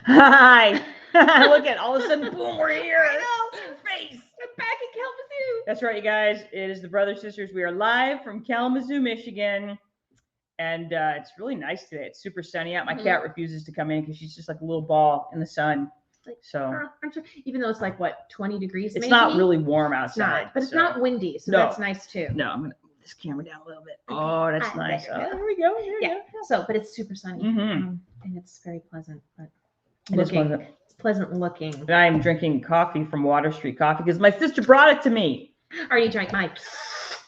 Hi. Look at all of a sudden, boom, we're here. I know. Face. I'm back in Kalamazoo. That's right, you guys. It is the Brothers Sisters. We are live from Kalamazoo, Michigan. And it's really nice today. It's super sunny out. My cat refuses to come in because she's just like a little ball in the sun. Like, So I'm sure, even though it's like what 20 degrees, it's maybe? not really warm It's outside. not, but it's not windy, so that's nice too. No, I'm gonna move this camera down a little bit. Okay. Oh, that's nice. There There we go. There we go. So, but it's super sunny, Mhm. and it's very pleasant. But It is pleasant. It's pleasant looking. I am drinking coffee from Water Street Coffee because my sister brought it to me. I already drank mine.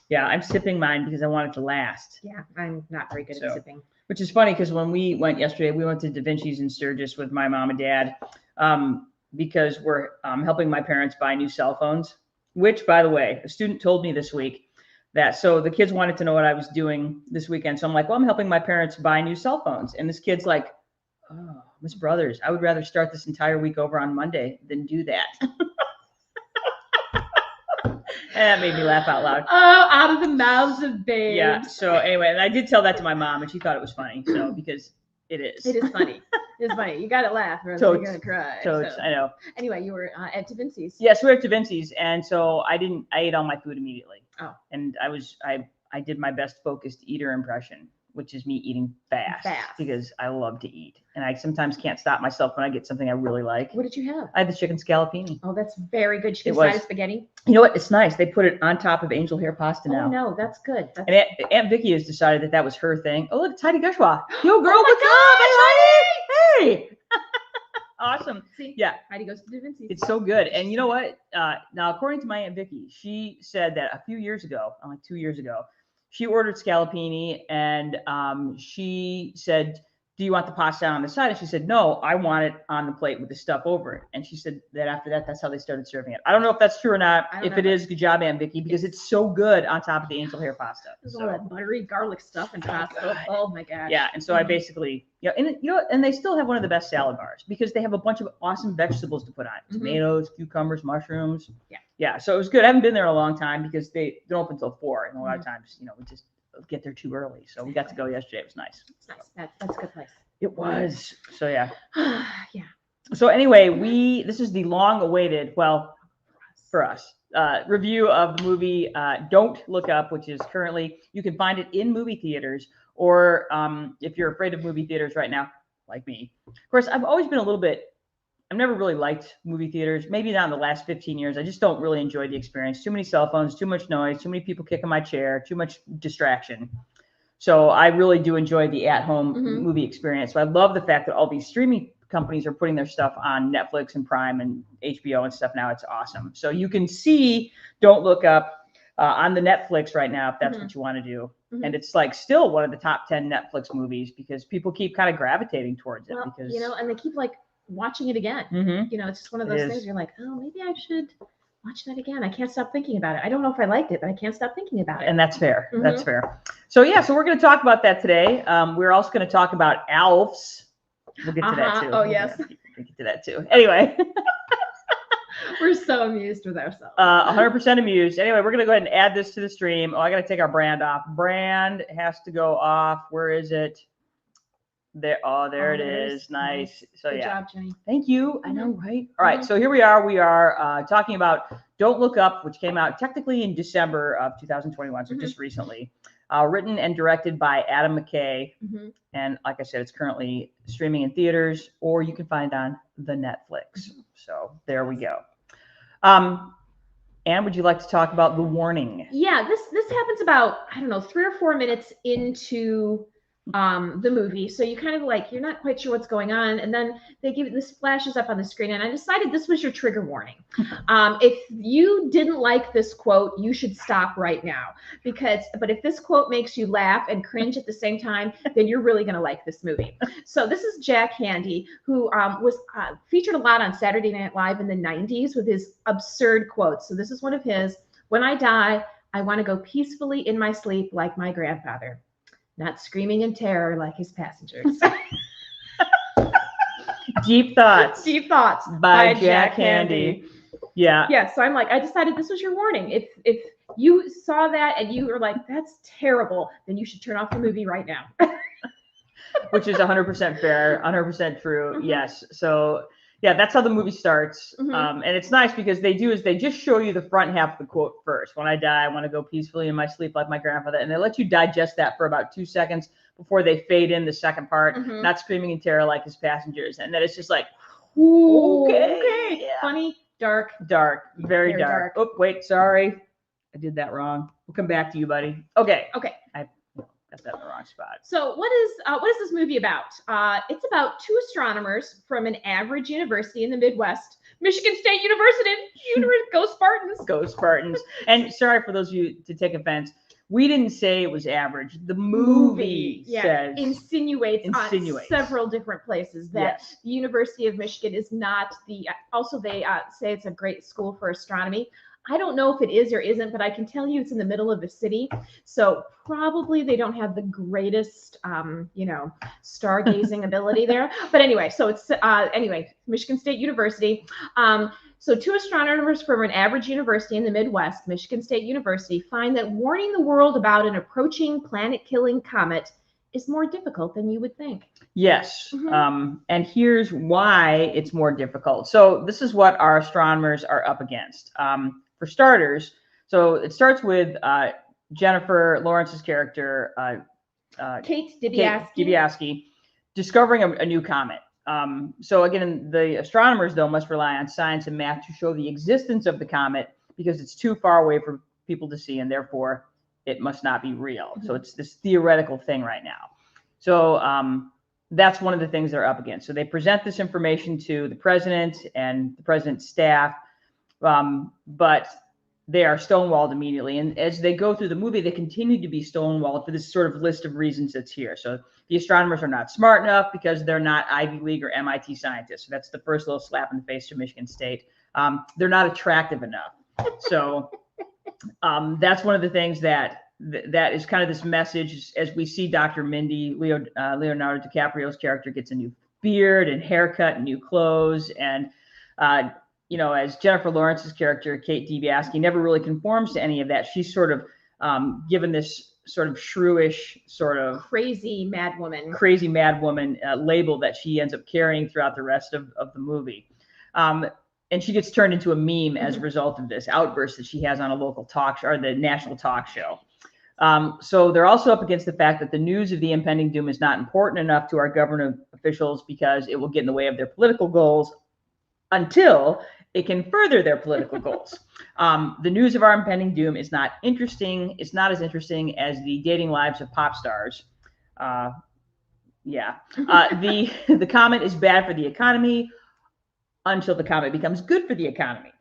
Yeah, I'm sipping mine because I want it to last. Yeah, I'm not very good at sipping. Which is funny because when we went yesterday, we went to Da Vinci's in Sturgis with my mom and dad because we're helping my parents buy new cell phones, which, by the way, a student told me this week that, so the kids wanted to know what I was doing this weekend. So I'm like, well, I'm helping my parents buy new cell phones. And this kid's like, oh, Miss Brothers, I would rather start this entire week over on Monday than do that. And that made me laugh out loud. Oh, out of the mouths of babes. Yeah. So anyway, and I did tell that to my mom, and she thought it was funny. So because it is. It is funny. It's funny. You got to laugh, or else Totes. you're gonna cry. Totes, So. I know. Anyway, you were at Da Vinci's. Yes, we were at Da Vinci's, and so I ate all my food immediately. Oh. And I did my best focused eater impression, which is me eating fast. Because I love to eat, and I sometimes can't stop myself when I get something I really like. What did you have? I had the chicken scallopini. Oh, that's very good. Chicken was. side spaghetti. You know what? It's nice. They put it on top of angel hair pasta now. Oh no, that's good. That's... And Aunt Vicky has decided that was her thing. Oh, look, it's Heidi Gushwa. Yo, girl, Oh my what's up? Hey, Heidi. Hey. Awesome. See? Yeah. Heidi goes to Da Vinci's. It's so good. And you know what? Now, according to my Aunt Vicky, she said that a few years ago, like 2 years ago, she ordered scallopini and she said, do you want the pasta on the side? And she said, no, I want it on the plate with the stuff over it. And she said that after that, that's how they started serving it. I don't know if that's true or not. If it is, good job, Aunt Vicky, because it's so good on top of the angel hair pasta. There's all that buttery garlic stuff and pasta. Oh my gosh. Yeah. And so I basically, and they still have one of the best salad bars because they have a bunch of awesome vegetables to put on it. Tomatoes, cucumbers, mushrooms. Yeah. Yeah. So it was good. I haven't been there in a long time because they don't open until 4. And a lot of times, we just get there too early. So we got to go yesterday. It was nice. It's nice. That's a good place. It was. So yeah. Yeah. So anyway, this is the long-awaited, well, for us, review of the movie Don't Look Up, which is currently, you can find it in movie theaters, or if you're afraid of movie theaters right now, like me. Of course, I've always been I've never really liked movie theaters, maybe not in the last 15 years. I just don't really enjoy the experience. Too many cell phones, too much noise, too many people kicking my chair, too much distraction. So I really do enjoy the at-home movie experience. So I love the fact that all these streaming companies are putting their stuff on Netflix and Prime and HBO and stuff now. It's awesome. So you can see Don't Look Up on the Netflix right now if that's what you want to do. And it's like still one of the top 10 Netflix movies because people keep kind of gravitating towards it. Well, because and they keep like watching it again. It's just one of those things you're like, oh, maybe I should watch that again. I can't stop thinking about it. I don't know if I liked it, but I can't stop thinking about it. And that's fair. That's fair. So yeah, so we're going to talk about that today. We're also going to talk about ALFs. We'll get to that too. Oh, yes. We'll get to that too. Anyway. We're so amused with ourselves. 100% amused. Anyway, we're going to go ahead and add this to the stream. Oh, I got to take our brand off. Brand has to go off. Where is it? There. Oh, there it is. Nice. So Good yeah. job, Jenny. Thank you. I know, right? All right. So here we are. We are talking about Don't Look Up, which came out technically in December of 2021, so just recently. Written and directed by Adam McKay. And like I said, it's currently streaming in theaters, or you can find it on the Netflix. So there we go. Anne, would you like to talk about the warning? Yeah, this happens about, 3 or 4 minutes into the movie, so you kind of like, you're not quite sure what's going on, and then they give this flashes up on the screen, and I decided this was your trigger warning. If you didn't like this quote, you should stop right now, but if this quote makes you laugh and cringe at the same time, then you're really going to like this movie. So this is Jack Handey, who was featured a lot on Saturday Night Live in the 90s with his absurd quotes. So this is one of his: when I die, I want to go peacefully in my sleep like my grandfather, not screaming in terror like his passengers. Deep Thoughts. Deep Thoughts by Jack Handey. Yeah. Yeah. So I'm like, I decided this was your warning. If you saw that and you were like, that's terrible, then you should turn off the movie right now. which is 100% fair, 100% true. Yes. So yeah, that's how the movie starts. And it's nice because they just show you the front half of the quote first. When I die, I want to go peacefully in my sleep like my grandfather. And they let you digest that for about 2 seconds before they fade in the second part, not screaming in terror like his passengers. And then it's just like, okay. Yeah. Funny, dark. Dark, very dark. Oh, wait, sorry. I did that wrong. We'll come back to you, buddy. Okay. I got that in the wrong spot. So what is this movie about? It's about two astronomers from an average university in the Midwest, Michigan State University. Go Spartans. Go Spartans. And sorry for those of you to take offense. We didn't say it was average. The movie says insinuates on several different places that the University of Michigan is not the. Also, they say it's a great school for astronomy. I don't know if it is or isn't, but I can tell you it's in the middle of the city. So probably they don't have the greatest, stargazing ability there. But anyway, so it's, Michigan State University. So two astronomers from an average university in the Midwest, Michigan State University, find that warning the world about an approaching planet-killing comet is more difficult than you would think. Yes. And here's why it's more difficult. So this is what our astronomers are up against. For starters, so it starts with Jennifer Lawrence's character, Kate Dibiasky, discovering a new comet. So again, the astronomers, though, must rely on science and math to show the existence of the comet because it's too far away for people to see, and therefore it must not be real. So it's this theoretical thing right now. So that's one of the things they're up against. So they present this information to the president and the president's staff, but they are stonewalled immediately. And as they go through the movie, they continue to be stonewalled for this sort of list of reasons that's here. So the astronomers are not smart enough because they're not Ivy League or MIT scientists. So that's the first little slap in the face to Michigan State. They're not attractive enough. So that's one of the things that is kind of this message as we see Dr. Mindy, Leonardo DiCaprio's character gets a new beard and haircut and new clothes. And, as Jennifer Lawrence's character, Kate Dibiasky, never really conforms to any of that. She's sort of given this sort of shrewish, sort of crazy mad woman label that she ends up carrying throughout the rest of the movie. And she gets turned into a meme as a result of this outburst that she has on a local talk show or the national talk show. So they're also up against the fact that the news of the impending doom is not important enough to our government officials because it will get in the way of their political goals until it can further their political goals. The news of our impending doom is not interesting. It's not as interesting as the dating lives of pop stars. The comet is bad for the economy until the comet becomes good for the economy.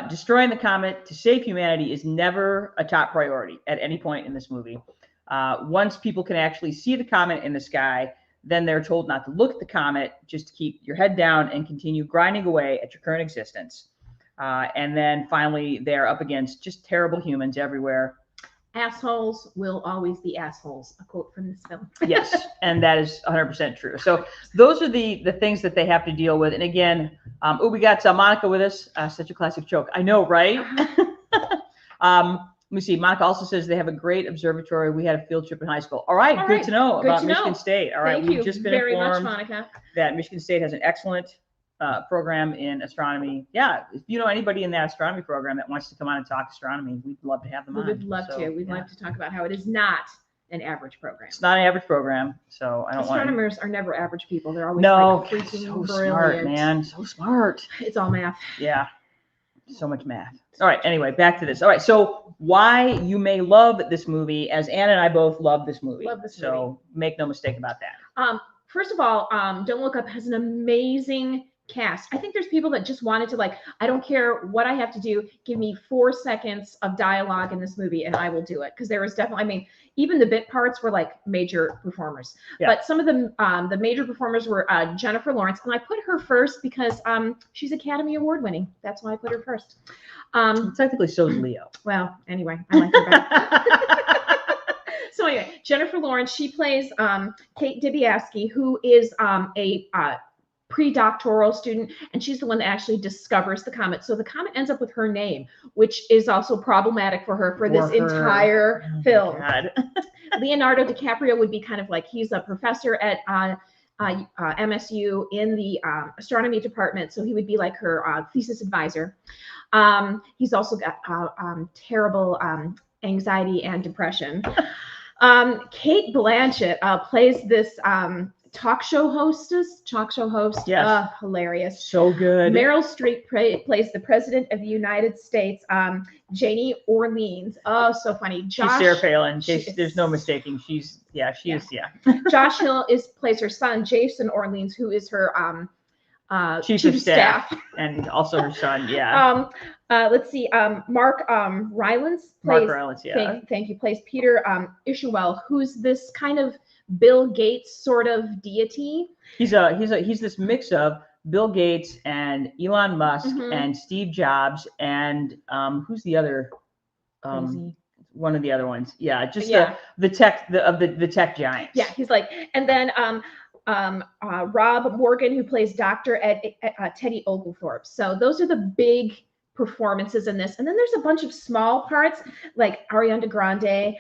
Destroying the comet to save humanity is never a top priority at any point in this movie. Once people can actually see the comet in the sky, then they're told not to look at the comet, just to keep your head down and continue grinding away at your current existence. And then finally, they're up against just terrible humans everywhere. Assholes will always be assholes, a quote from this film. Yes, and that is 100% true. So those are the things that they have to deal with. And again, we got Monica with us. Such a classic joke. I know, right? Let me see. Monica also says they have a great observatory. We had a field trip in high school. All right, good to know about Michigan State. All right, we've just been informed that Michigan State has an excellent program in astronomy. Yeah, if you know anybody in that astronomy program that wants to come on and talk astronomy, we'd love to have them on. We would love to. We'd like to talk about how it is not an average program. It's not an average program, so I don't want. Astronomers are never average people. They're always freaking so brilliant. Smart, man. So smart. It's all math. Yeah, so much math. All right. Anyway, back to this. All right. So why you may love this movie, as Anna and I both love this movie. Love this movie. So make no mistake about that. First of all, Don't Look Up has an amazing cast. I think there's people that just wanted to I don't care what I have to do. Give me 4 seconds of dialogue in this movie and I will do it. Because there was definitely, even the bit parts were major performers. Yeah. But some of the major performers were Jennifer Lawrence. And I put her first because she's Academy Award winning. That's why I put her first. Technically, so is Leo. Well, anyway, I like her better. So anyway, Jennifer Lawrence, she plays Kate Dibiasky, who is a pre-doctoral student, and she's the one that actually discovers the comet. So the comet ends up with her name, which is also problematic for her for this entire film. Leonardo DiCaprio would be kind of like, he's a professor at MSU in the astronomy department, so he would be like her thesis advisor. He's also got terrible anxiety and depression. Kate Blanchett plays this talk show host. Yes. Hilarious. So good. Meryl Streep plays the president of the United States, Janie Orleans. Oh, so funny. She's Sarah Palin. There's no mistaking. She is. Josh Hill plays her son, Jason Orleans, who is her chief of staff, and also her son. Yeah. Let's see. Mark Rylance plays. Thank you. Plays Peter Ishmael, who's this kind of Bill Gates sort of deity. He's this mix of Bill Gates and Elon Musk and Steve Jobs and who's the other one of the other ones? Yeah, just the tech giants. Yeah, he's like, and then Rob Morgan, who plays Dr. Teddy Oglethorpe. So those are the big performances in this, and then there's a bunch of small parts like Ariana Grande,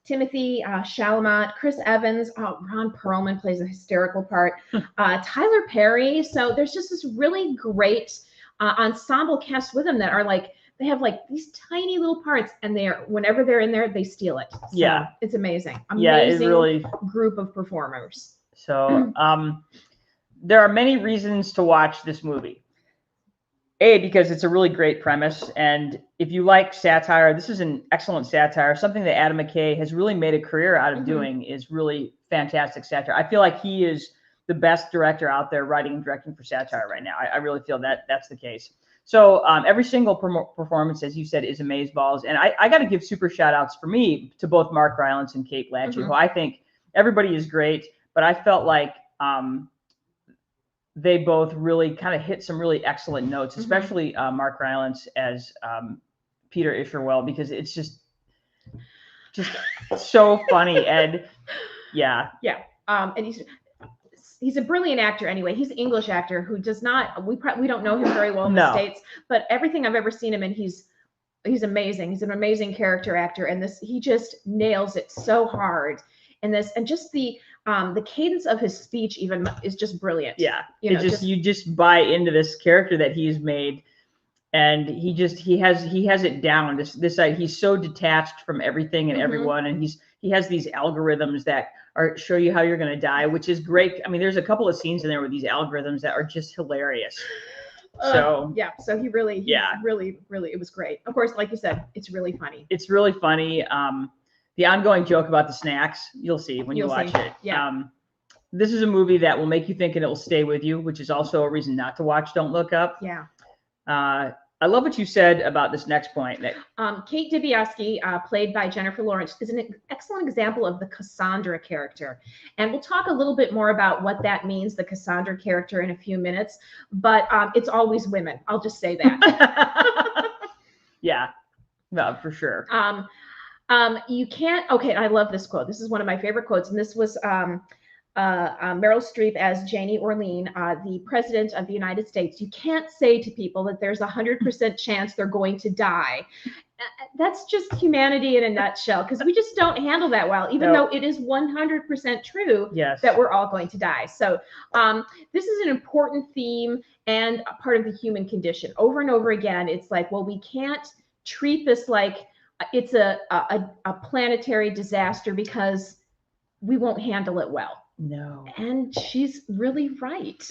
Timothy Chalamet, Chris Evans, Ron Perlman plays a hysterical part, Tyler Perry. So there's just this really great ensemble cast with them that are like, they have like these tiny little parts, and whenever they're in there, they steal it. So it's amazing. Amazing group of performers. So there are many reasons to watch this movie. Because it's a really great premise, and if you like satire, this is an excellent satire. Something that Adam McKay has really made a career out of doing is really fantastic satire. I feel like he is the best director out there writing and directing for satire right now. I really feel that that's the case. So every single performance, as you said, is amazeballs. And I got to give super shout outs for me to both Mark Rylance and Kate Blanchett, who I think everybody is great, but I felt like they both really kind of hit some really excellent notes, especially Mark Rylance as Peter Isherwell, because it's just so funny. And and he's a brilliant actor anyway. He's an English actor who does not, we don't know him very well in the States, but everything I've ever seen him in, he's amazing. He's an amazing character actor, and he just nails it so hard in this, and just the cadence of his speech even is just brilliant. Yeah, you just buy into this character that he's made, and he has it down. He's so detached from everything and everyone, and he has these algorithms that show you how you're going to die, which is great. I mean, there's a couple of scenes in there with these algorithms that are just hilarious. So he really, it was great. Of course, like you said, it's really funny. It's really funny. The ongoing joke about the snacks, you'll see when you watch it. Yeah. This is a movie that will make you think and it will stay with you, which is also a reason not to watch Don't Look Up. Yeah. I love what you said about this next point. Kate Dibiasky, played by Jennifer Lawrence, is an excellent example of the Cassandra character. And we'll talk a little bit more about what that means, the Cassandra character, in a few minutes. But it's always women. I'll just say that. Yeah, no, for sure. You can't, I love this quote. This is one of my favorite quotes. And this was Meryl Streep as Janie Orleans, the president of the United States. You can't say to people that there's 100% chance they're going to die. That's just humanity in a nutshell, because we just don't handle that well, even though it is 100% true that we're all going to die. So this is an important theme and a part of the human condition. Over and over again, it's like, well, we can't treat this like it's a planetary disaster because we won't handle it well. No. And she's really right.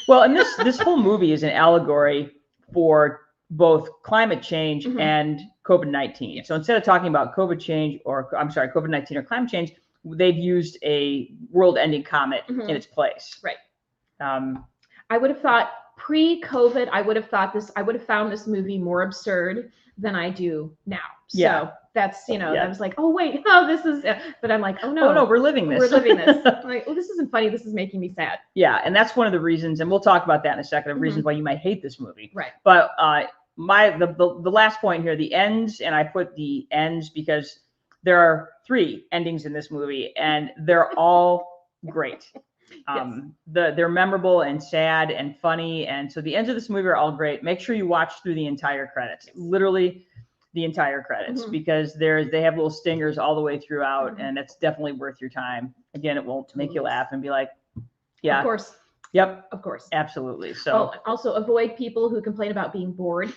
Well, and this whole movie is an allegory for both climate change and COVID-19. Yes. So instead of talking about COVID-19 or climate change, they've used a world-ending comet in its place. Right. I would have thought pre-COVID, I would have found this movie more absurd than I do now. So that's, I was like, this is, but I'm like, oh no, we're living this. I'm like, this isn't funny. This is making me sad. Yeah. And that's one of the reasons, and we'll talk about that in a second, of reasons why you might hate this movie. Right. But the last point here, the ends, and I put the ends because there are 3 endings in this movie, and they're all great. They're memorable and sad and funny, and so the ends of this movie are all great. Make sure you watch through the entire credits. Literally, the entire credits Mhm. because they have little stingers all the way throughout, Mhm. and it's definitely worth your time. Again, it won't make you Totally is. laugh and be like, Of yeah, course. yep, Of course. absolutely. So Oh, also avoid people who complain about being bored.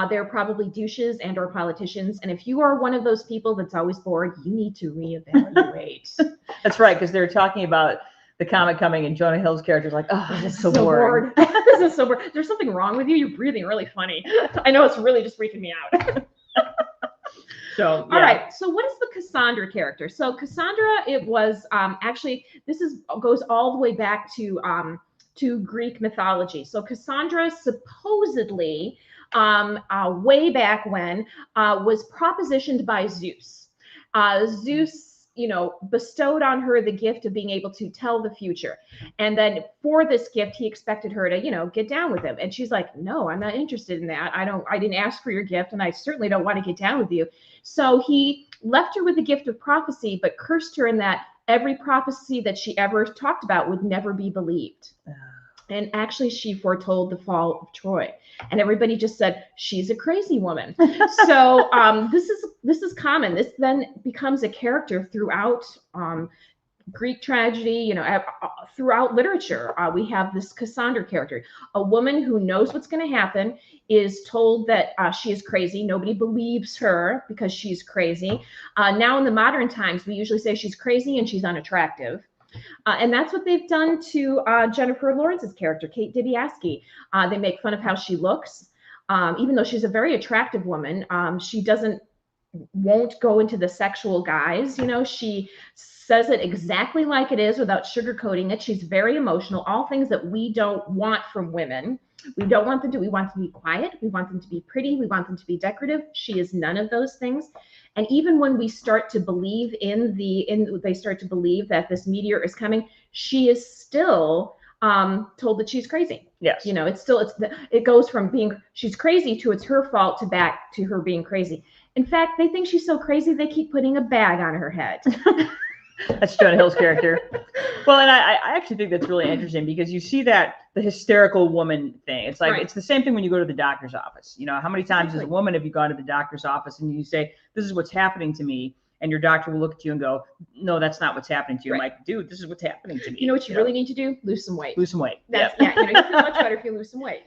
They're probably douches and or politicians. And if you are one of those people that's always bored, you need to reevaluate. that's right, because they're talking about the comic coming, and Jonah Hill's character's like, oh, this is so boring. This is so boring. There's something wrong with you. You're breathing really funny. I know it's really just freaking me out. So, yeah. All right. So what is the Cassandra character? So Cassandra, it was actually goes all the way back to Greek mythology. So Cassandra supposedly way back when was propositioned by Zeus. Zeus, bestowed on her the gift of being able to tell the future. And then for this gift, he expected her to, get down with him. And she's like, no, I'm not interested in that. I didn't ask for your gift, and I certainly don't want to get down with you. So he left her with the gift of prophecy, but cursed her in that every prophecy that she ever talked about would never be believed. And actually, she foretold the fall of Troy, and everybody just said she's a crazy woman. So this is common. This then becomes a character throughout Greek tragedy. Throughout literature, we have this Cassandra character, a woman who knows what's going to happen, is told that she is crazy. Nobody believes her because she's crazy. Now in the modern times, we usually say she's crazy and she's unattractive. And that's what they've done to Jennifer Lawrence's character, Kate Dibiasky. They make fun of how she looks. Even though she's a very attractive woman, she won't go into the sexual guise. She says it exactly like it is without sugarcoating it. She's very emotional, all things that we don't want from women. We don't want them to. We want them to be quiet. We want them to be pretty. We want them to be decorative. She is none of those things. And even when we start to believe they start to believe that this meteor is coming, she is still told that she's crazy. Yes. It goes from she's crazy to it's her fault to back to her being crazy. In fact, they think she's so crazy they keep putting a bag on her head. That's Jonah Hill's character. Well, and I actually think that's really interesting because you see that the hysterical woman thing. It's like, It's the same thing when you go to the doctor's office. How many times as a woman have you gone to the doctor's office and you say, this is what's happening to me? And your doctor will look at you and go, no, that's not what's happening to you. I'm like, dude, this is what's happening to me. You know what you really need to do? Lose some weight. Lose some weight. You feel much better if you lose some weight,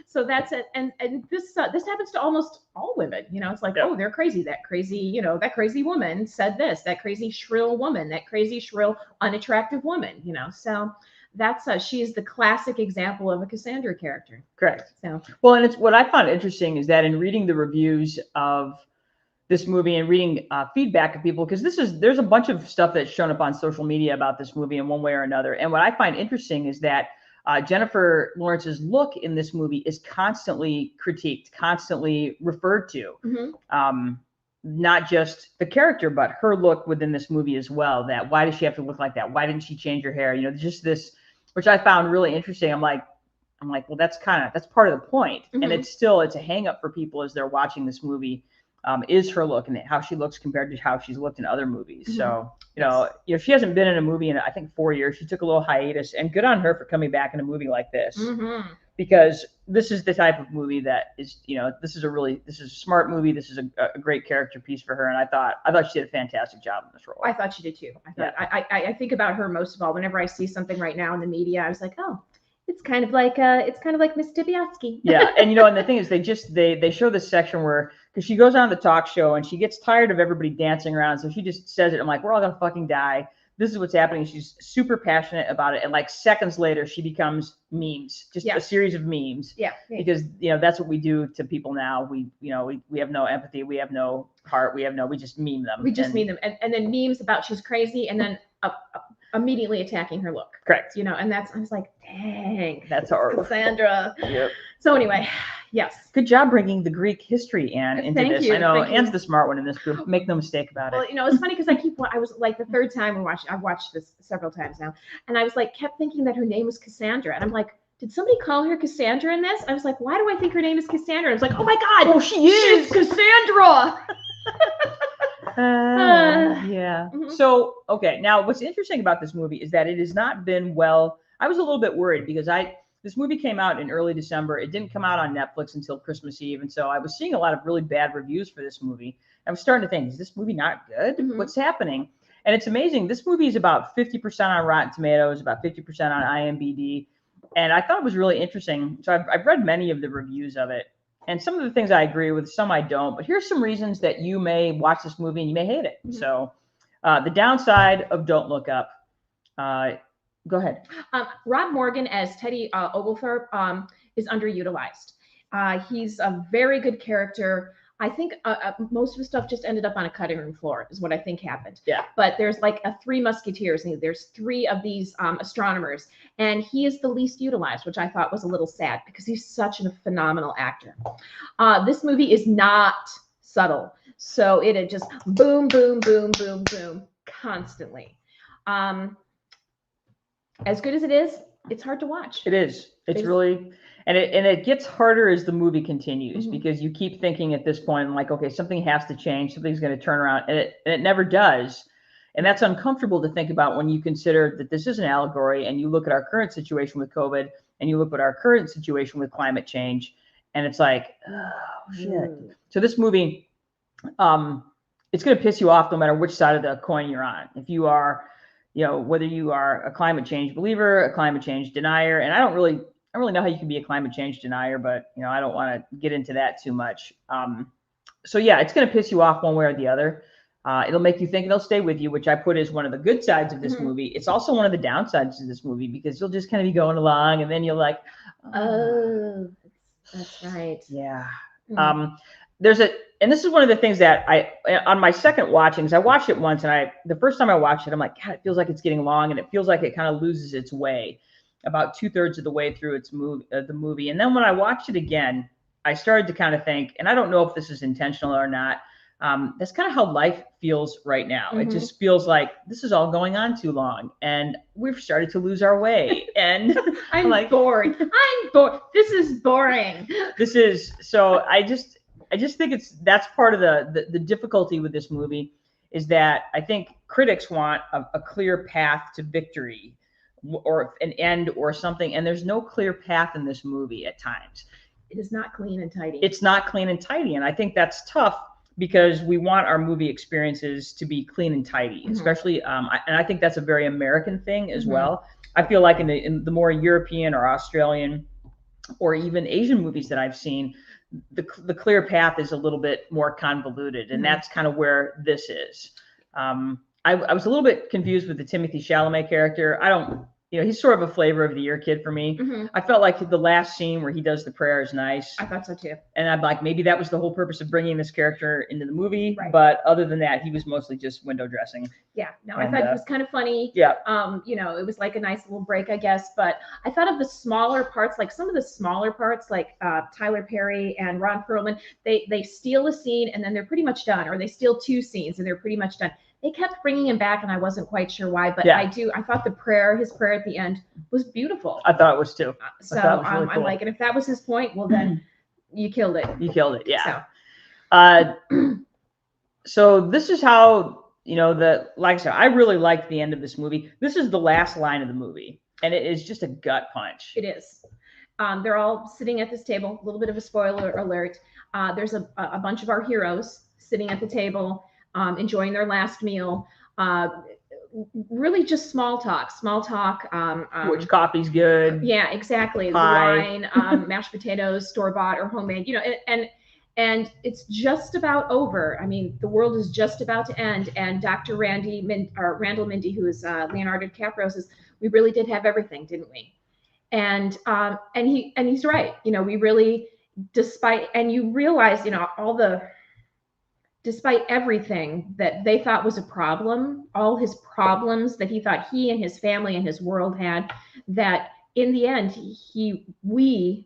So that's it. And this happens to almost all women. It's like, oh, they're crazy. That crazy, that crazy woman said this. That crazy shrill woman. That crazy shrill unattractive woman. So that's she is the classic example of a Cassandra character. Correct. So well, and it's what I found interesting is that in reading the reviews of this movie and reading feedback of people, because there's a bunch of stuff that's shown up on social media about this movie in one way or another. And what I find interesting is that Jennifer Lawrence's look in this movie is constantly critiqued, constantly referred to. Mm-hmm. Not just the character, but her look within this movie as well. That why does she have to look like that? Why didn't she change her hair? Just this, which I found really interesting. I'm like, well, that's part of the point. Mm-hmm. And it's a hang up for people as they're watching this movie. Is her look and how she looks compared to how she's looked in other movies. Mm-hmm. So, she hasn't been in a movie in, I think, 4 years. She took a little hiatus, and good on her for coming back in a movie like this. Mm-hmm. Because this is the type of movie that is, this is a smart movie. This is a great character piece for her. And I thought she did a fantastic job in this role. I thought she did too. I think about her most of all whenever I see something right now in the media. I was like, oh, it's kind of like Miss Dibiasky. Yeah, and and the thing is, they show this section where, because she goes on the talk show and she gets tired of everybody dancing around, so she just says it. I'm like, we're all gonna fucking die. This is what's happening. She's super passionate about it, and like seconds later, she becomes memes, just a series of memes. Yeah. Because that's what we do to people now. We have no empathy, we have no heart, we just meme them. We just meme them, and then memes about she's crazy, and then immediately attacking her look. Correct. And I was like, dang, that's horrible. Cassandra. Yep. So anyway, yes. Good job bringing the Greek history, Anne, into Thank this. you. I know Thank Anne's you. the smart one in this group. Make no mistake about it. Well, it's funny because I was like the third time I've watched this several times now, and I was like kept thinking that her name was Cassandra, and I'm like, did somebody call her Cassandra in this? I was like, why do I think her name is Cassandra? I was like, oh my God, oh, she's Cassandra. Yeah. Mm-hmm. So, okay. Now, what's interesting about this movie is that it has not been well. I was a little bit worried because I this movie came out in early December. It didn't come out on Netflix until Christmas Eve. And so I was seeing a lot of really bad reviews for this movie. I was starting to think, is this movie not good? Mhm. What's happening? And it's amazing. This movie is about 50% on Rotten Tomatoes, about 50% on IMDb. And I thought it was really interesting. So I've read many of the reviews of it. And some of the things I agree with, some I don't. But here's some reasons that you may watch this movie and you may hate it. Mhm. So the downside of Don't Look Up. Go ahead. Rob Morgan as Teddy Oglethorpe is underutilized. He's a very good character. I think most of the stuff just ended up on a cutting room floor is what I think happened. Yeah. But there's like Three Musketeers, and there's three of these astronomers, and he is the least utilized, which I thought was a little sad because he's such a phenomenal actor. This movie is not subtle, so it had just boom, boom, boom, boom, boom constantly. As good as it is, it's hard to watch. It is. It's really, and it gets harder as the movie continues Mhm. because you keep thinking at this point, like, okay, something has to change, something's going to turn around, and it never does. And that's uncomfortable to think about when you consider that this is an allegory and you look at our current situation with COVID and you look at our current situation with climate change, and it's like, oh shit. So this movie, it's going to piss you off no matter which side of the coin you're on. If you are, whether you are a climate change believer, a climate change denier, and I don't really know how you can be a climate change denier, but I don't want to get into that too much. So yeah, it's going to piss you off one way or the other. It'll make you think, it'll stay with you, which I put as one of the good sides of this Mhm. movie. It's also one of the downsides of this movie because you'll just kind of be going along and then you're like, oh, that's right. Yeah. Mhm. And this is one of the things that on my second watchings, I watched it once, and the first time I watched it, I'm like, God, it feels like it's getting long, and it feels like it kind of loses its way about 2/3 of the way through the movie. And then when I watched it again, I started to kind of think, and I don't know if this is intentional or not. That's kind of how life feels right now. Mhm. It just feels like this is all going on too long, and we've started to lose our way. And I'm like, bored. I'm bored. This is boring. So I just think that's part of the difficulty with this movie is that I think critics want a clear path to victory or an end or something, and there's no clear path in this movie at times. It is not clean and tidy. It's not clean and tidy, and I think that's tough because we want our movie experiences to be clean and tidy, Mhm. especially, and I think that's a very American thing as Mhm. well. I feel like in the more European or Australian or even Asian movies that I've seen, the clear path is a little bit more convoluted, and Mhm. that's kind of where this is. I was a little bit confused with the Timothée Chalamet character. I don't, he's sort of a flavor of the year kid for me. Mhm. I felt like the last scene where he does the prayer is nice. I thought so too. And I'm like, maybe that was the whole purpose of bringing this character into the movie. Right. But other than that, he was mostly just window dressing. Yeah, no, And, I thought it was kind of funny. Yeah. It was like a nice little break, I guess. But I thought of the smaller parts, like some of the smaller parts, like Tyler Perry and Ron Perlman, they steal a scene and then they're pretty much done, or they steal two scenes and they're pretty much done. They kept bringing him back, and I wasn't quite sure why, but Yeah. I thought his prayer at the end was beautiful. I thought it was too. So I thought it was really I'm cool. like, and if that was his point, well then you killed it. You killed it, yeah. So. So this is how, like I said, I really liked the end of this movie. This is the last line of the movie, and it is just a gut punch. It is. They're all sitting at this table. A little bit of a spoiler alert. There's a bunch of our heroes sitting at the table, enjoying their last meal. Really just small talk. Which coffee's good. Yeah, exactly. Pie. The wine, mashed potatoes, store-bought or homemade. And it's just about over. I mean, the world is just about to end. And Dr. Randall Mindy, who is Leonardo DiCaprio, says, "We really did have everything, didn't we?" And he's right. We really, and you realize, despite everything that they thought was a problem, all his problems that he thought he and his family and his world had, that in the end, we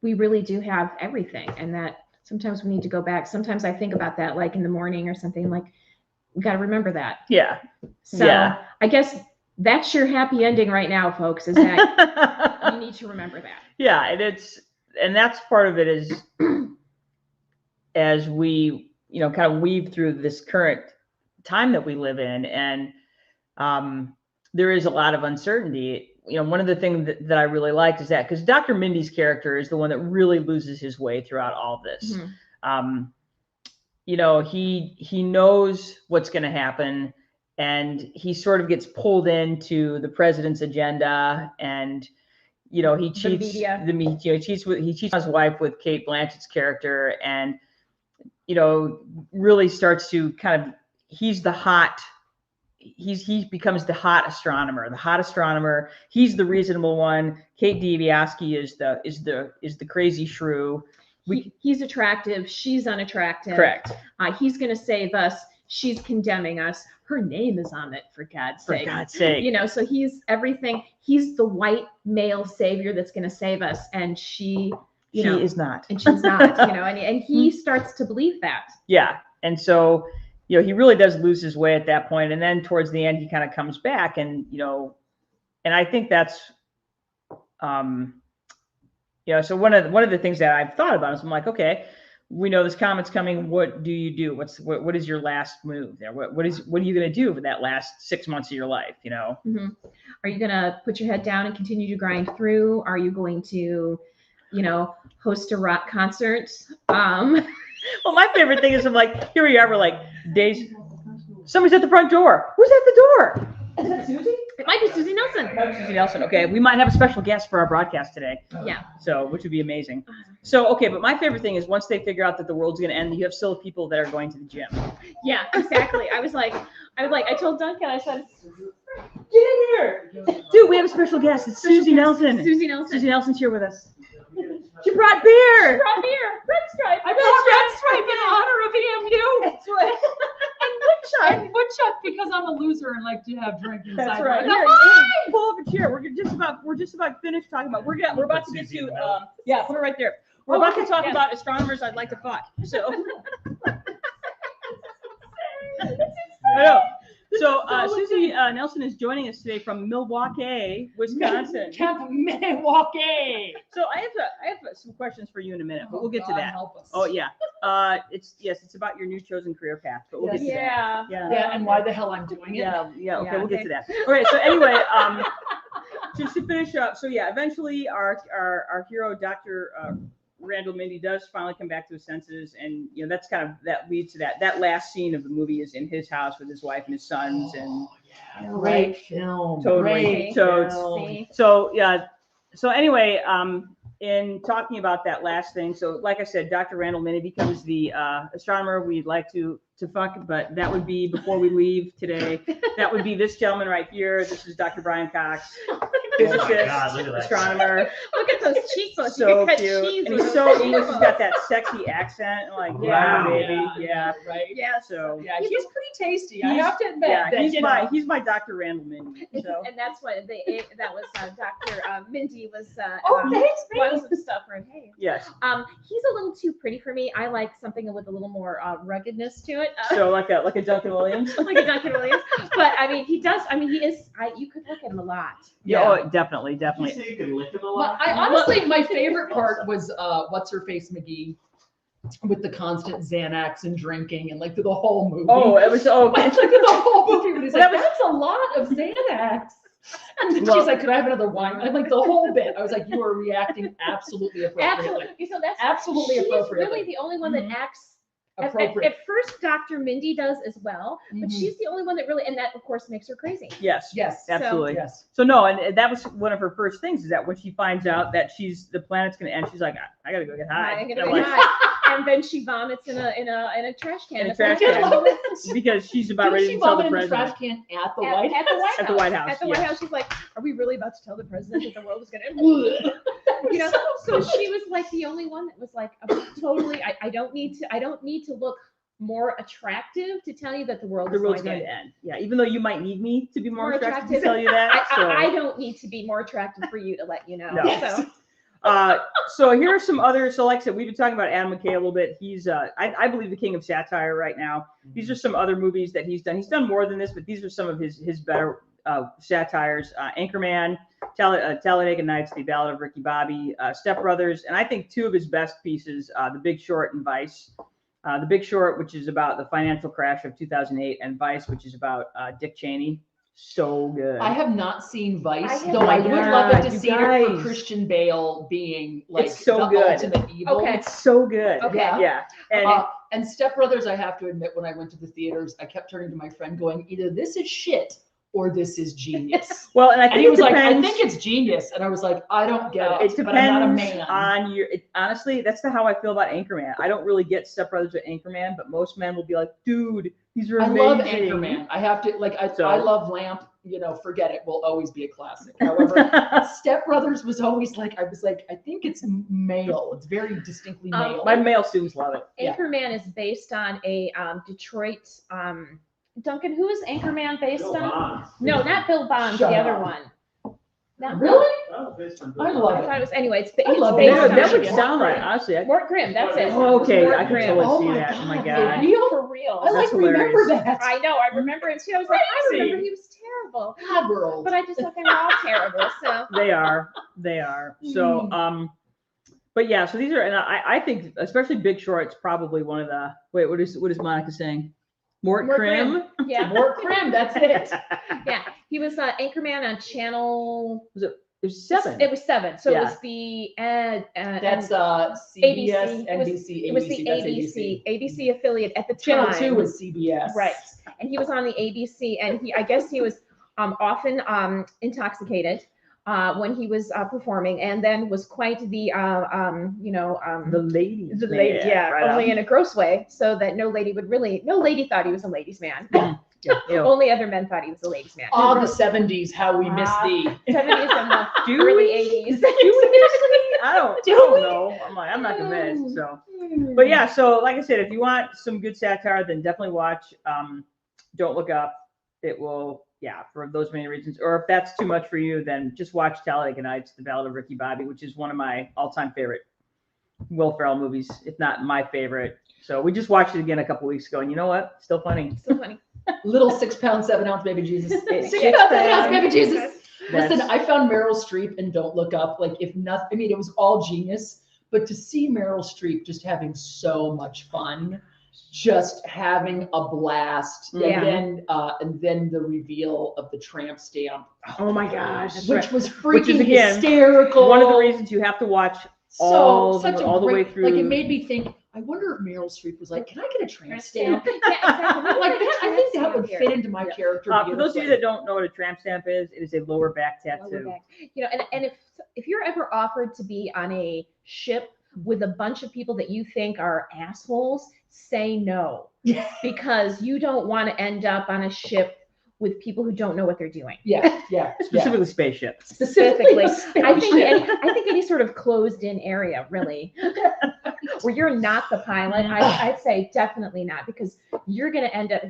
really do have everything, and that sometimes we need to go back. Sometimes I think about that, like in the morning or something, like we got to remember that. Yeah. So yeah. I guess that's your happy ending right now, folks, is that you need to remember that. Yeah. And that's part of it is as we, kind of weave through this current time that we live in. And there is a lot of uncertainty. one of the things that I really liked is that because Dr. Mindy's character is the one that really loses his way throughout all of this. Mm-hmm. He knows what's going to happen, and he sort of gets pulled into the president's agenda, and he cheats he cheats on his wife with Kate Blanchett's character, and really starts to kind of he becomes the hot astronomer. He's the reasonable one. Kate DiBiase is the crazy shrew. He's attractive. She's unattractive. Correct. He's going to save us. She's condemning us. Her name is on it, for God's sake. For God's sake. So he's everything. He's the white male savior that's going to save us, and she is not. And she's not. And he starts to believe that. Yeah, and so he really does lose his way at that point, and then towards the end he kind of comes back, and and I think that's so one of the things that I've thought about is I'm like, okay, we know this comet's coming. What do you do? What is your last move there? What are you going to do for that last 6 months of your life? Mm-hmm. Are you going to put your head down and continue to grind through? Are you going to, host a rock concert? Well, my favorite thing is I'm like, here we are. We're like, days. Somebody's at the front door. Who's at the door? Is that Susie? It might be Susie Nelson. Susie Nelson. Okay, we might have a special guest for our broadcast today. Yeah. So, which would be amazing. So, okay, but my favorite thing is once they figure out that the world's going to end, you have still people that are going to the gym. Yeah, exactly. I told Duncan, I said, get in here, dude. We have a special guest. It's Susie Nelson. Susie Nelson. Susie Nelson's here with us. She brought beer. Red Stripe. I brought Red Stripe in honor of EMU. That's right. And Woodchuck because I'm a loser and like to have drink inside. That's right. Here, pull up a chair. We're just about finished talking about. We're about to get to yeah. Put it right there. We're about to talk about astronomers I'd like to fuck. So. I know. So Susie Nelson is joining us today from Milwaukee, Wisconsin. Milwaukee. So I have some questions for you in a minute, but we'll get to that. Help us. Oh yeah. It's about your new chosen career path, but we'll get to that. Yeah, and why the hell I'm doing it. Yeah. Okay, we'll get to that. Okay. So anyway, just to finish up. So yeah, eventually our hero, Dr. Randall Mindy, does finally come back to his senses, and that's kind of that leads to that last scene of the movie is in his house with his wife and his sons. Great film. Totally. So anyway, in talking about that last thing, so like I said, Dr. Randall Mindy becomes the astronomer we'd like to fuck, but that would be before we leave today. That would be this gentleman right here. This is Dr. Brian Cox, physicist, astronomer. Look at those cheeks. So cute. And he's so English. He's got that sexy accent. And like, Wow. baby. Yeah. Right. Yeah. So he's pretty tasty. I have to admit. Yeah, he's my Dr. Randall Mindy. So. And that's what that was Dr. Mindy was. Thanks, was some stuff for him. Hey. Yes. He's a little too pretty for me. I like something with a little more ruggedness to it. So like a Duncan Williams. Like a Duncan Williams. But I mean, he does. I mean, he is. You could look at him a lot. Yeah. Oh, definitely. You say you could lift him a lot? Well, I honestly, my favorite part was what's her face McGee with the constant Xanax and drinking and like through the whole movie. Oh, it was Like through the whole movie when he's like, that's a lot of Xanax. And then she's like, could I have another wine? And like the whole bit, I was like, you are reacting absolutely appropriately. Absolutely. So that's Absolutely she's appropriately. really the only one that acts. Appropriate. At first, Dr. Mindy does as well, but Mhm. she's the only one that really, and that of course makes her crazy. Yes. Yes. Absolutely. Yes. So no, and that was one of her first things is that when she finds out that the planet's gonna end, she's like, I gotta go get high. I'm gonna And be like, high. And then she vomits in a trash can. In a trash can. Because she's about ready to tell the in the president. trash can at the White At the White House. At the White House. At the yes. White House, she's like, "Are we really about to tell the president that the world is gonna end?" So she was like the only one that was like totally. I don't need to look more attractive to tell you that the world's going to to end. end. Yeah, even though you might need me to be more attractive to tell you that. I don't need to be more attractive for you to let you know. No. So here are some other. So like I said, we've been talking about Adam McKay a little bit. He's I believe the king of satire right now. These are some other movies that he's done. He's done more than this, but these are some of his better satires. Anchorman, Talladega Nights, The Ballad of Ricky Bobby, Step Brothers, and I think two of his best pieces, The Big Short and Vice. The Big Short, which is about the financial crash of 2008, and Vice, which is about Dick Cheney. So good. I have not seen Vice, though Oh I my would love it God, to you see it for guys. Christian Bale being like It's so the good. ultimate evil. Okay. It's so good. Okay. Yeah. And And Step Brothers, I have to admit, when I went to the theaters, I kept turning to my friend going, either this is shit or this is genius. well, and I And think he was it like, I depends. think it's genius. And I was like, I don't get It it, but I'm not a depends man. on your. Honestly, that's how I feel about Anchorman. I don't really get Step Brothers with Anchorman, but most men will be like, "Dude, these are I amazing." love Anchorman. I have to like. So- I love Lamp. You know, forget it. Will always be a classic. However, Step Brothers was always like. I was like, I think it's male. It's very distinctly male. My male students love it. Yeah. Anchorman is based on a Detroit. Duncan, who is Anchorman based Bill on? Bonds. No, not Bill Bonds. Shut the other up. one. Not Really? Oh, based on Bill I Bonds. love I it. thought it was. Anyway, it's I love based it. on That would Michigan. sound right. Honestly, Mort Grimm. That's it. Oh, okay, Mort I can Grimm. totally Oh see my that. Oh my God, god. for real? For real. I like That's remember hilarious. that. I know. I remember it too. I was like, I Crazy. remember he was terrible. God, we're old. But I just thought they were all terrible. So They are. So, but yeah. So these are, and I think especially Big Short's probably one of the. Wait, what is Monica saying? Mort Grimm. Yeah. Mort Grimm, that's it. Yeah. He was Anchorman on channel. It was 7. It was 7. So Yeah. it was the That's CBS, ABC. NBC, it was the ABC. That's ABC affiliate at the Channel time. 2 is CBS. Right. And he was on the ABC, and I guess he was often intoxicated when he was performing, and then was quite the The ladies. the lady, man, yeah, right only on. in a gross way, so that no lady thought he was a ladies' man. Ew. Only other men thought he was a ladies' man. Ah, the 70s, how we miss thee. 70s and the Do early we? 80s. I don't know. I'm not convinced. So, but yeah. So, like I said, if you want some good satire, then definitely watch Don't Look Up. It will, yeah, for those many reasons. Or if that's too much for you, then just watch Talladega Nights: The Ballad of Ricky Bobby, which is one of my all-time favorite Will Ferrell movies, if not my favorite. So we just watched it again a couple weeks ago, and you know what? Still funny. So funny. Little 6 pound, 7 ounce baby Jesus. 6 pound, 7 ounce baby Jesus. Listen, That's- I found Meryl Streep in Don't Look Up. Like, if nothing, I mean, it was all genius, but to see Meryl Streep just having so much fun, just having a blast, Yeah. and then the reveal of the tramp stamp, Oh my gosh. That's which right. was Which is, freaking again, hysterical. One of the reasons you have to watch all the way through. Like, it made me think, I wonder if Meryl Streep was like, can I get a tramp stamp? Yeah, exactly. Like, I think that would fit into my character. For those of you that don't know what a tramp stamp is, it is a lower back tattoo. Lower back. You know, and if you're ever offered to be on a ship with a bunch of people that you think are assholes, say no, because you don't want to end up on a ship with people who don't know what they're doing. Yeah. Specifically spaceship. Specifically, Spaceship. I think any sort of closed-in area, really, where you're not the pilot. I'd say definitely not, because you're going to end up,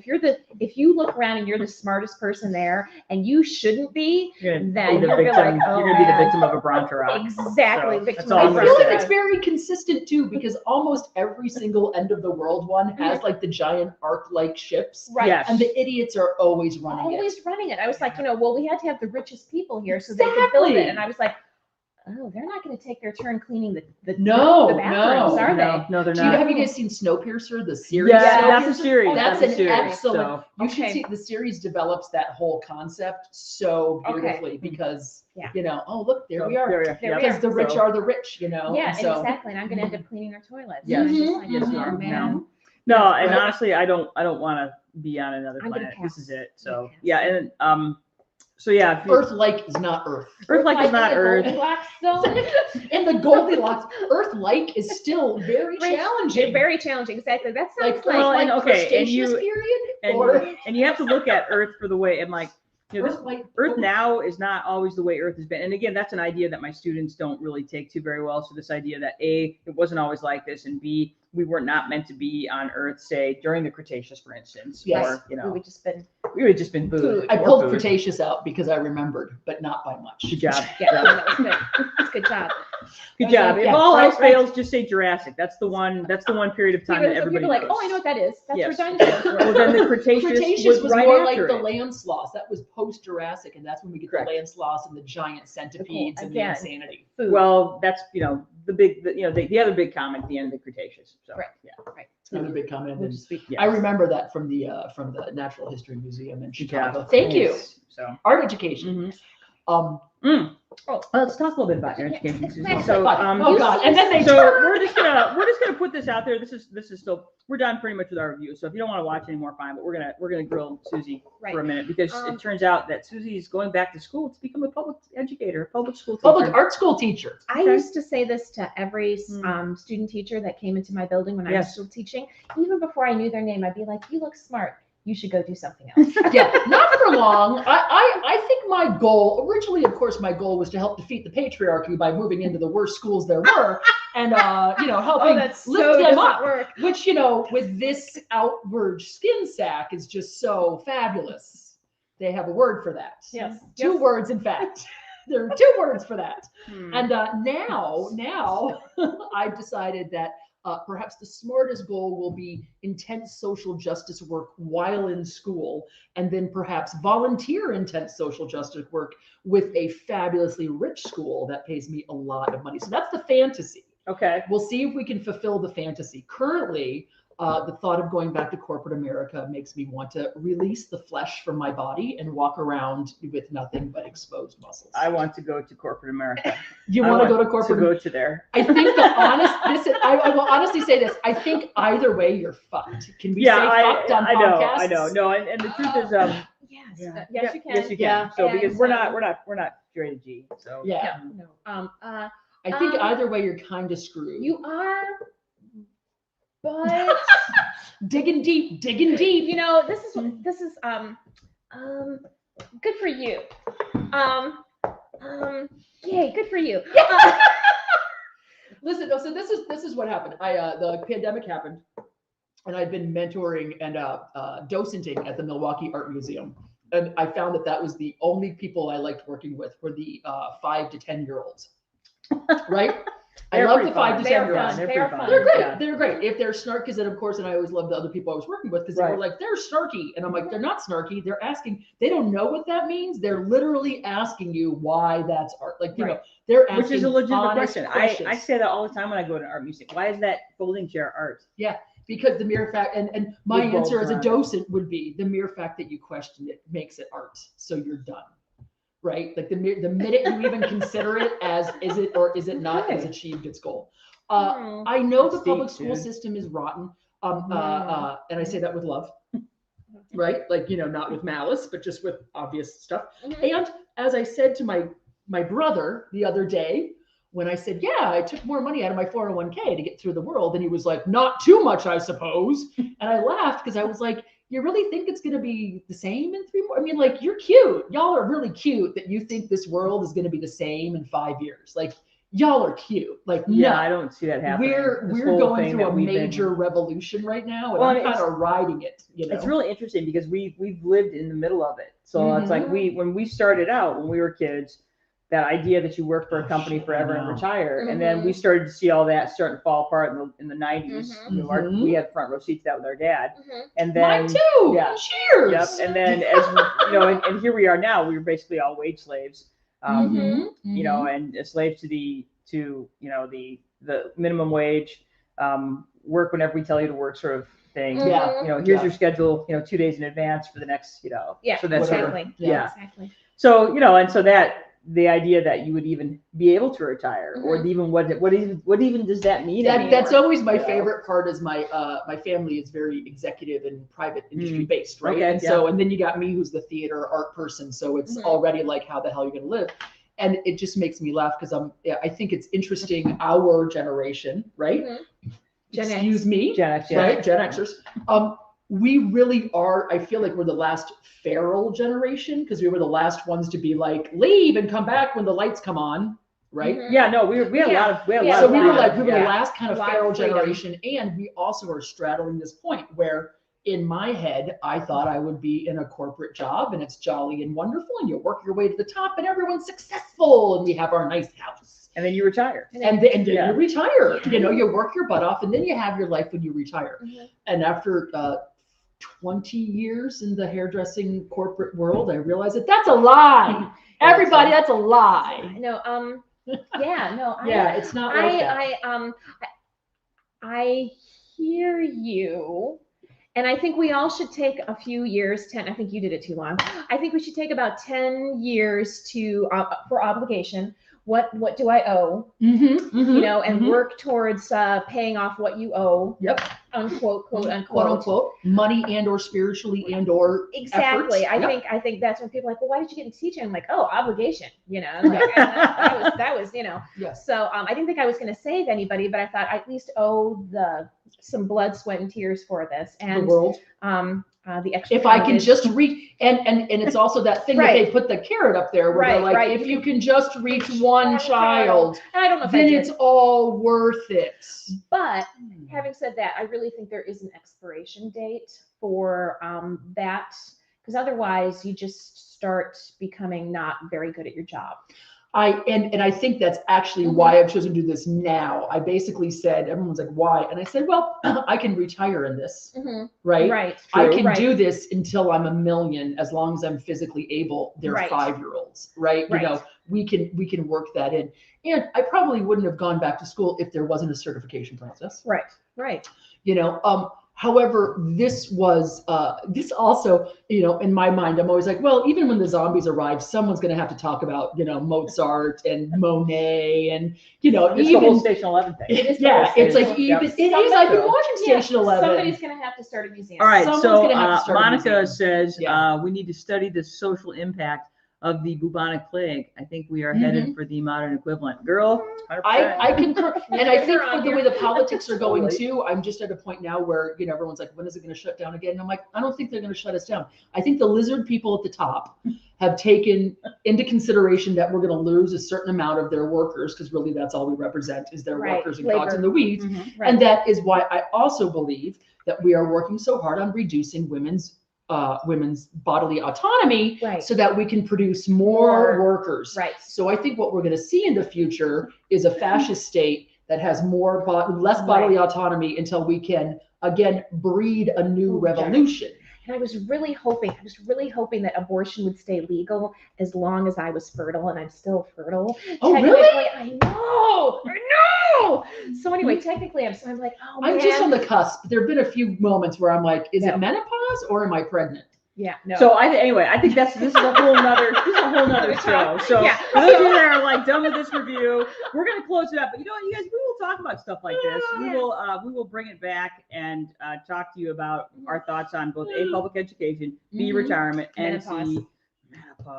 if you look around and you're the smartest person there, and you shouldn't be, You're then gonna be the you're victim. like, oh, You're gonna be the man. victim of a Bronto. Exactly. So, victim that's all I I'm of gonna feel say. like it's very consistent too, because almost every single end of the world one has like the giant arc-like ships, right. Yes. and the idiots are always running Always it. running it. I was like, well, we had to have the richest people here so they could build it. Exactly. And I was like, oh, they're not going to take their turn cleaning the No, bathrooms, are they? No, they're Do you, not. have you guys seen Snowpiercer, the series? Yeah, Snowpiercer? that's a series. That's a an series. excellent. So, You should Okay. see, the series develops that whole concept so Okay. beautifully, because Yeah. oh look, there we are. There we Because are. the rich are the rich, Yeah, and and so exactly. And I'm going to end up cleaning their toilets. Yes. And I'm just like, Yes, oh, you are. man. no, and Right. honestly, I don't want to be on another I'm gonna planet. pass. This is it. I'm So gonna pass. yeah, and so yeah, if you- Earth-like is not Earth. Earth-like is not Earth. Goldilocks zone. In the Goldilocks, Earth-like is still very Right. challenging. Very challenging. Exactly. That sounds like, like, well, like and okay, and Cretaceous you- period, or and you have to look at Earth for the way, and like, you know, this Earth-like. Earth now is not always the way Earth has been. And again, that's an idea that my students don't really take to very well. So this idea that A, it wasn't always like this, and B, we were not meant to be on Earth, say, during the Cretaceous, for instance. Yes. Or, we would just been. we would have just been food. I or pulled food. Cretaceous out because I remembered, but not by much. Good job. Yeah, that was good. That's a good job. Good job. If Yeah, all right, else fails, just say Jurassic. That's the one period of time that People everybody are like, knows. oh, I know what that is. That's Yes. where dinosaurs were. Well, then the Cretaceous, Cretaceous was right more like after the it. land sloths. That was post-Jurassic, and that's when we get Correct. the land sloths and the giant centipedes and the Again. insanity. Food. Well, that's the other big comment at the end of the Cretaceous. So Right. yeah. Right. He would be coming. We'll And just speak- I yes. remember that from the Natural History Museum in Chicago. Yeah. Thank you. Yes. So. Art education. Mhm. Well, let's talk a little bit about your education, Susie. Classic. So, Oh God! And then they so we're just gonna put this out there. This is still, we're done pretty much with our review. So if you don't want to watch anymore, fine. But we're gonna grill Susie Right. for a minute because it turns out that Susie is going back to school to become a public educator, public school teacher. public art school teacher. I Okay. used to say this to every student teacher that came into my building when I was still teaching. Even before I knew their name, I'd be like, "You look smart. You should go do something else." Yeah, not for long. I think my goal originally, of course, my goal was to help defeat the patriarchy by moving into the worst schools there were, and helping lift them up. Work. Which with this outward skin sack is just so fabulous. They have a word for that. Yes. Two words, in fact. There are 2 words for that. And now I've decided that perhaps the smartest goal will be intense social justice work while in school, and then perhaps volunteer intense social justice work with a fabulously rich school that pays me a lot of money. So that's the fantasy. Okay. We'll see if we can fulfill the fantasy. Currently, the thought of going back to corporate America makes me want to release the flesh from my body and walk around with nothing but exposed muscles. I want to go to corporate America. You want to go to corporate? To go to there. I think I will honestly say this. I think either way you're fucked. Can we say fucked on podcasts? I know. No, and the truth is, Yes. yeah. Yes, you can. Yes, you can. Yeah. So And, because we're not rated G. So Yeah. No. I think either way you're kind of screwed. You are, but digging deep. this is good for you. Yay, good for you. Listen, no, so this is what happened. The pandemic happened, and I'd been mentoring and docenting at the Milwaukee Art Museum, and I found that was the only people I liked working with were the 5 to 10-year-olds. Right? I love the 5 to 10-year-olds. They're fun. They're great. Yeah. They're great. If they're snarky, because then of course, and I always loved the other people I was working with because they were like, they're snarky. And I'm like, they're not snarky. They're asking, they don't know what that means. They're literally asking you why that's art. Like, they're asking. Which is a legitimate question. Questions. I say that all the time when I go to art music. Why is that folding chair art? Yeah, because the mere fact, and my With answer as a bulbs docent would be the mere fact that you question it makes it art. So you're done. Right? Like the minute you even consider it as is it or is it not, has achieved its goal. I know the public school system is rotten, and I say that with love, right? Like, not with malice, but just with obvious stuff. And as I said to my brother the other day, when I said, yeah, I took more money out of my 401k to get through the world, and he was like, not too much, I suppose. And I laughed because I was like, you really think it's going to be the same in 3 more? I mean, like, you're cute. Y'all are really cute that you think this world is going to be the same in 5 years. Like, y'all are cute. Like, yeah, I don't see that happening. We're going through a major revolution right now, and I'm kind of riding it. It's really interesting because we've lived in the middle of it. So it's like when we started out when we were kids, that idea that you work for a company forever and retire, and then we started to see all that starting to fall apart in the 90s. We had front row seats to that with our dad, and then mine too. Yeah, cheers. Yep. And then as and here we are now. We were basically all wage slaves. And slaves to the minimum wage, work whenever we tell you to work, sort of thing. Here's your schedule, 2 days in advance for the next, so that's exactly. Exactly. So, and so that the idea that you would even be able to retire, or even what even does that mean? That's always my favorite part. Is my family is very executive and private industry based, right? Okay, and then you got me, who's the theater art person, so it's already like, how the hell are you going to live? And it just makes me laugh because I think it's interesting. Our generation, right? Gen X, right? Gen Xers. We really are. I feel like we're the last feral generation because we were the last ones to be like, leave and come back when the lights come on, right? Yeah, no, we had a lot of. We were the last kind of feral generation, and we also are straddling this point where, in my head, I thought I would be in a corporate job, and it's jolly and wonderful, and you work your way to the top, and everyone's successful, and we have our nice house. And then you retire. And then you retire. You work your butt off, and then you have your life when you retire. And after 20 years in the hairdressing corporate world, I realized that's a lie. Everybody, that's a lie. No, it's not like that. I hear you. And I think we all should take a few years, 10, I think you did it too long. I think we should take about 10 years to for obligation. What do I owe? You know, and work towards paying off what you owe. Yep. Unquote, quote unquote. Quote unquote. Money and or spiritually and or exactly. Efforts. I think that's when people are like, well, why did you get into teaching? I'm like, oh, obligation. You know, like, that was you know. Yes. So I didn't think I was going to save anybody, but I thought I at least owe some blood, sweat, and tears for this. And the world. The extra. If I can just reach, and it's also that thing that they put the carrot up there where they're like, if you can just reach one child, and I don't know if then it's all worth it. But having said that, I really think there is an expiration date for that, because otherwise you just start becoming not very good at your job. And I think that's actually why I've chosen to do this now. I basically said, everyone's like, why? And I said, well, I can retire in this, right? Right. I can do this until I'm a million, as long as I'm physically able. They're 5-year-olds, right? You know, we can work that in. And I probably wouldn't have gone back to school if there wasn't a certification process. Right. Right. You know, however, this was, this also, you know, in my mind, I'm always like, well, even when the zombies arrive, someone's going to have to talk about, you know, Mozart and Monet and, you know, it's even the whole Station 11 thing. It's like, even, it is, I've been watching Station 11. Somebody's going to have to start a museum. All right. Someone's So Monica says, we need to study the social impact of the bubonic plague. I think we are headed for the modern equivalent. Girl, 100%. I concur. And I think with the way the politics are going too, I'm just at a point now where, you know, everyone's like, when is it going to shut down again? And I'm like, I don't think they're going to shut us down. I think the lizard people at the top have taken into consideration that we're going to lose a certain amount of their workers, because really that's all we represent is their workers and cogs in the weeds. And that is why I also believe that we are working so hard on reducing women's bodily autonomy, so that we can produce more workers. Right. So I think what we're going to see in the future is a fascist state that has less bodily autonomy until we can again breed a new revolution. And I was really hoping that abortion would stay legal as long as I was fertile, and I'm still fertile. Oh, really? I know. So anyway, technically, I'm like, oh man. I'm just on the cusp. There have been a few moments where I'm like, is it menopause or am I pregnant? Yeah. No. So anyway, I think this is a whole nother show. So for those of you that are like done with this review, we're gonna close it up. But you know what, you guys, we will talk about stuff like this. We will bring it back and talk to you about our thoughts on both A, public education, B, retirement, and C,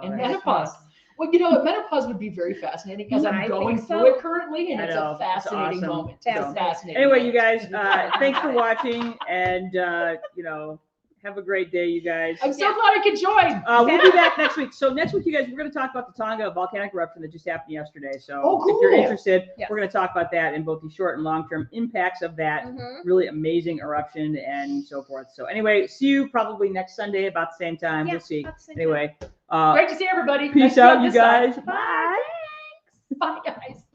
menopause. Well, you know, menopause would be very fascinating because I'm going through it currently, and it's a fascinating moment. It's fascinating. Anyway, you guys, thanks for watching, and you know, have a great day, you guys. I'm so glad I could join. We'll be back next week. So next week, you guys, we're going to talk about the Tonga volcanic eruption that just happened yesterday. So if you're interested, we're going to talk about that and both the short and long-term impacts of that really amazing eruption and so forth. So anyway, see you probably next Sunday about the same time. We'll see. Anyway. Great to see everybody. Peace out, you guys. Bye. Bye, guys.